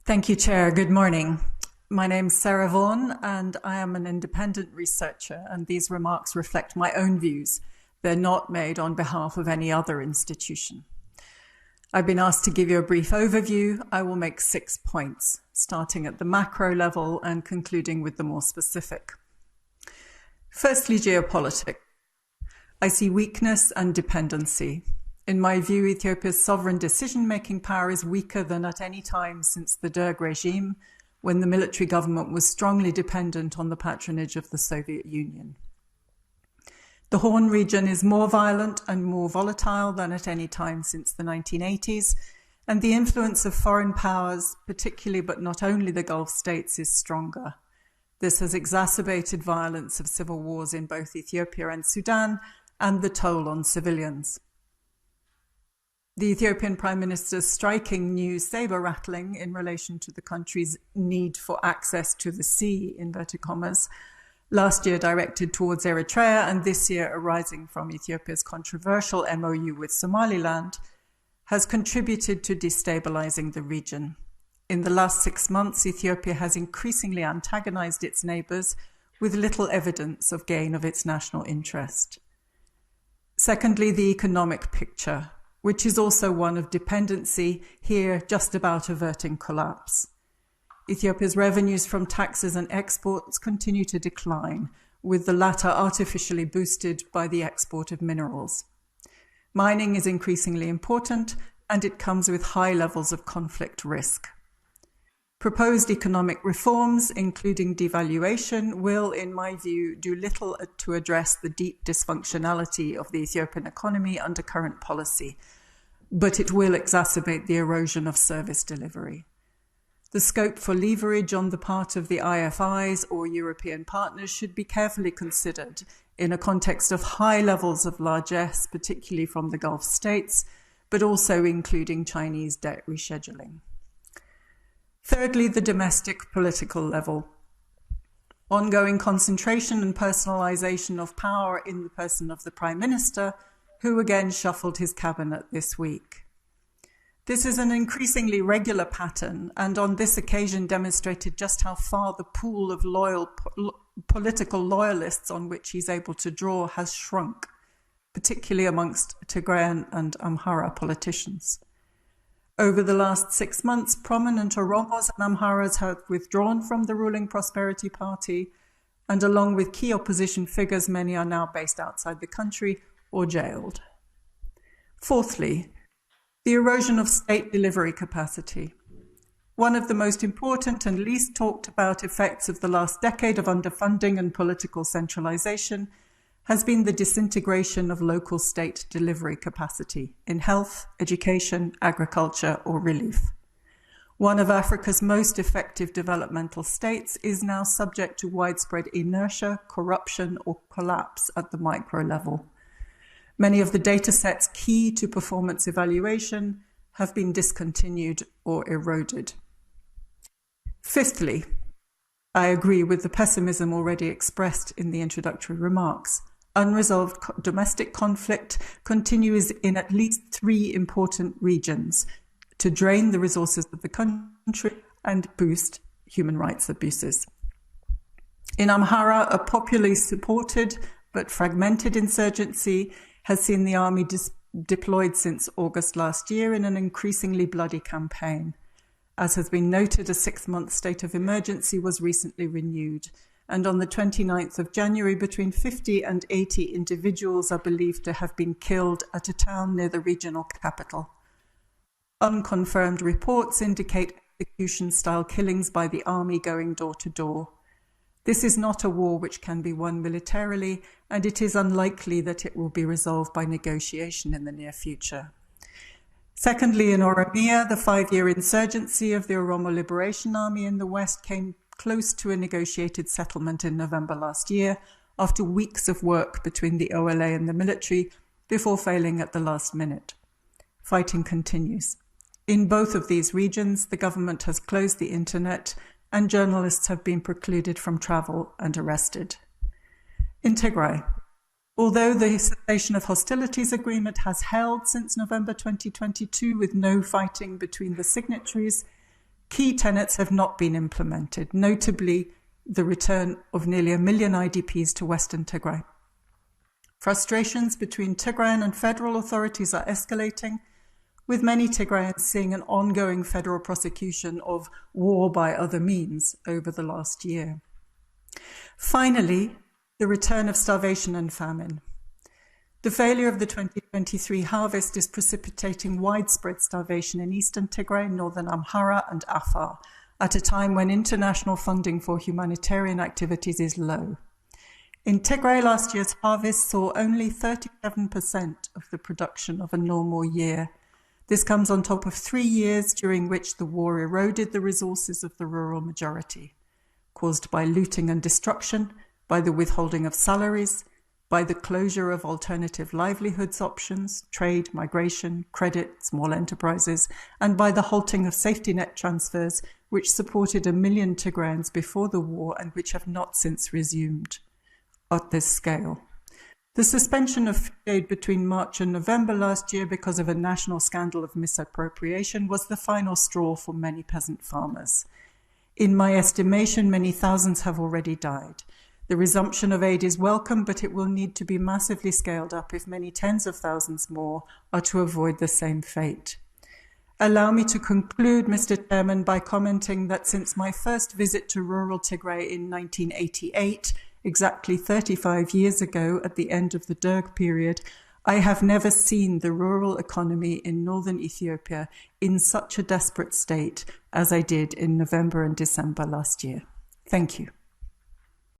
Thank you, Chair. Good morning. My name's Sarah Vaughan, and I am an independent researcher, and these remarks reflect my own views. They're not made on behalf of any other institution. I've been asked to give you a brief overview. I will make 6 points, starting at the macro level and concluding with the more specific. Firstly, geopolitics. I see weakness and dependency. In my view, Ethiopia's sovereign decision-making power is weaker than at any time since the Derg regime, when the military government was strongly dependent on the patronage of the Soviet Union. The Horn region is more violent and more volatile than at any time since the 1980s, and the influence of foreign powers, particularly but not only the Gulf states, is stronger. This has exacerbated violence of civil wars in both Ethiopia and Sudan, and the toll on civilians. The Ethiopian Prime Minister's striking new saber rattling in relation to the country's need for access to the sea, inverted commas, last year directed towards Eritrea and this year arising from Ethiopia's controversial MOU with Somaliland, has contributed to destabilizing the region. In the last 6 months, Ethiopia has increasingly antagonized its neighbors with little evidence of gain of its national interest. Secondly, the economic picture, which is also one of dependency, here just about averting collapse. Ethiopia's revenues from taxes and exports continue to decline, with the latter artificially boosted by the export of minerals. Mining is increasingly important, and it comes with high levels of conflict risk. Proposed economic reforms, including devaluation, will, in my view, do little to address the deep dysfunctionality of the Ethiopian economy under current policy, but it will exacerbate the erosion of service delivery. The scope for leverage on the part of the IFIs or European partners should be carefully considered in a context of high levels of largesse, particularly from the Gulf states, but also including Chinese debt rescheduling. Thirdly, the domestic political level. Ongoing concentration and personalization of power in the person of the Prime Minister, who again shuffled his cabinet this week. This is an increasingly regular pattern, and on this occasion demonstrated just how far the pool of loyal political loyalists on which he's able to draw has shrunk, particularly amongst Tigrayan and Amhara politicians. Over the last 6 months, prominent Oromos and Amharas have withdrawn from the ruling Prosperity Party, and along with key opposition figures, many are now based outside the country or jailed. Fourthly, the erosion of state delivery capacity. One of the most important and least talked about effects of the last decade of underfunding and political centralization has been the disintegration of local state delivery capacity in health, education, agriculture, or relief. One of Africa's most effective developmental states is now subject to widespread inertia, corruption, or collapse at the micro level. Many of the data sets key to performance evaluation have been discontinued or eroded. Fifthly, I agree with the pessimism already expressed in the introductory remarks. Unresolved domestic conflict continues in at least 3 important regions to drain the resources of the country and boost human rights abuses. In Amhara, a popularly supported but fragmented insurgency has seen the army deployed since August last year in an increasingly bloody campaign. As has been noted, a 6-month state of emergency was recently renewed, and on the 29th of January, between 50 and 80 individuals are believed to have been killed at a town near the regional capital. Unconfirmed reports indicate execution-style killings by the army going door to door. This is not a war which can be won militarily, and it is unlikely that it will be resolved by negotiation in the near future. Secondly, in Oromia, the 5-year insurgency of the Oromo Liberation Army in the west came close to a negotiated settlement in November last year, after weeks of work between the OLA and the military, before failing at the last minute. Fighting continues. In both of these regions, the government has closed the internet, and journalists have been precluded from travel and arrested. In Tigray, although the cessation of hostilities agreement has held since November 2022 with no fighting between the signatories, key tenets have not been implemented, notably the return of nearly 1 million IDPs to Western Tigray. Frustrations between Tigrayan and federal authorities are escalating, with many Tigrayans seeing an ongoing federal prosecution of war by other means over the last year. Finally, the return of starvation and famine. The failure of the 2023 harvest is precipitating widespread starvation in eastern Tigray, northern Amhara and Afar, at a time when international funding for humanitarian activities is low. In Tigray, last year's harvest saw only 37% of the production of a normal year. This comes on top of 3 years during which the war eroded the resources of the rural majority, caused by looting and destruction, by the withholding of salaries, by the closure of alternative livelihoods options, trade, migration, credit, small enterprises, and by the halting of safety net transfers, which supported 1 million Tigrayans before the war and which have not since resumed at this scale. The suspension of aid between March and November last year because of a national scandal of misappropriation was the final straw for many peasant farmers. In my estimation, many thousands have already died. The resumption of aid is welcome, but it will need to be massively scaled up if many tens of thousands more are to avoid the same fate. Allow me to conclude, Mr. Chairman, by commenting that since my first visit to rural Tigray in 1988, exactly 35 years ago at the end of the Derg period, I have never seen the rural economy in northern Ethiopia in such a desperate state as I did in November and December last year. Thank you.